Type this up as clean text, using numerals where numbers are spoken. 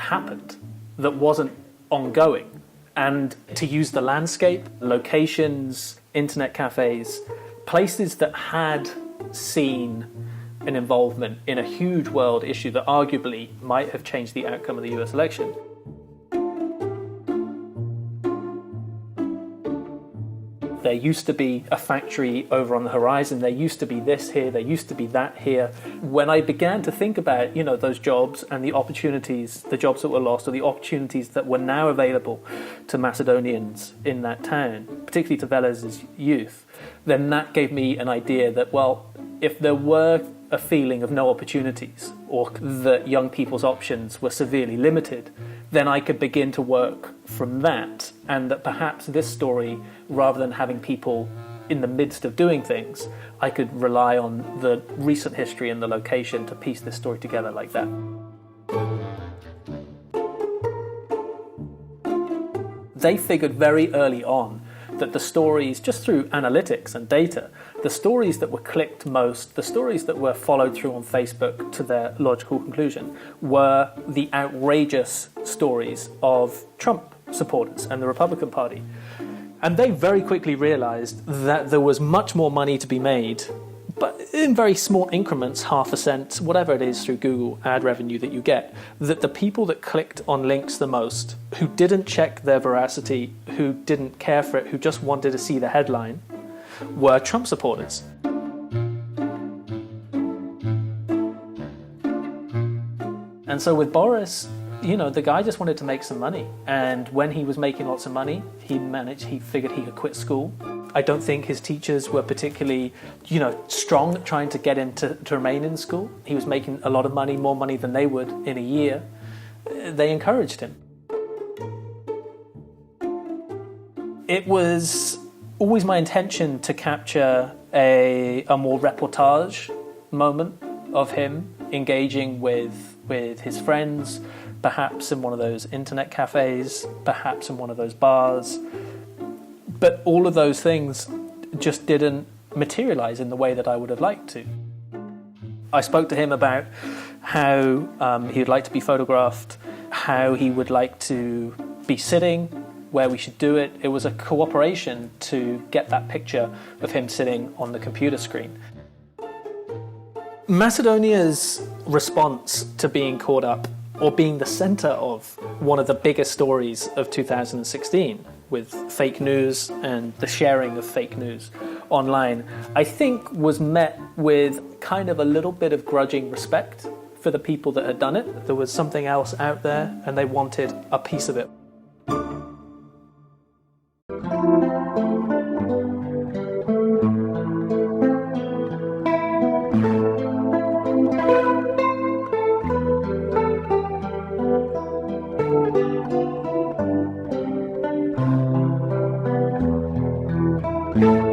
happened that wasn't ongoing. And to use the landscape, locations, internet cafes, places that had seen an involvement in a huge world issue that arguably might have changed the outcome of the US election. There used to be a factory over on the horizon. There used to be this here. There used to be that here. When I began to think about, those jobs and the opportunities, the jobs that were lost, or the opportunities that were now available to Macedonians in that town, particularly to Velez's youth, then that gave me an idea that, well, if there were a feeling of no opportunities, or that young people's options were severely limited, then I could begin to work from that, and that perhaps this story, rather than having people in the midst of doing things, I could rely on the recent history and the location to piece this story together like that. They figured very early on that the stories, just through analytics and data, the stories that were clicked most, the stories that were followed through on Facebook to their logical conclusion, were the outrageous stories of Trump supporters and the Republican Party. And they very quickly realized that there was much more money to be made, but in very small increments, 0.5 cent, whatever it is through Google ad revenue that you get, that the people that clicked on links the most, who didn't check their veracity, who didn't care for it, who just wanted to see the headline, were Trump supporters. And so with Boris, the guy just wanted to make some money. And when he was making lots of money, he figured he could quit school. I don't think his teachers were particularly, strong at trying to get him to remain in school. He was making a lot of money, more money than they would in a year. They encouraged him. It was always my intention to capture a more reportage moment of him engaging with his friends, perhaps in one of those internet cafes, perhaps in one of those bars. But all of those things just didn't materialize in the way that I would have liked to. I spoke to him about how he would like to be photographed, how he would like to be sitting, where we should do it. It was a cooperation to get that picture of him sitting on the computer screen. Macedonia's response to being caught up, or being the center of one of the biggest stories of 2016, with fake news and the sharing of fake news online, I think was met with kind of a little bit of grudging respect for the people that had done it. There was something else out there and they wanted a piece of it. Yeah.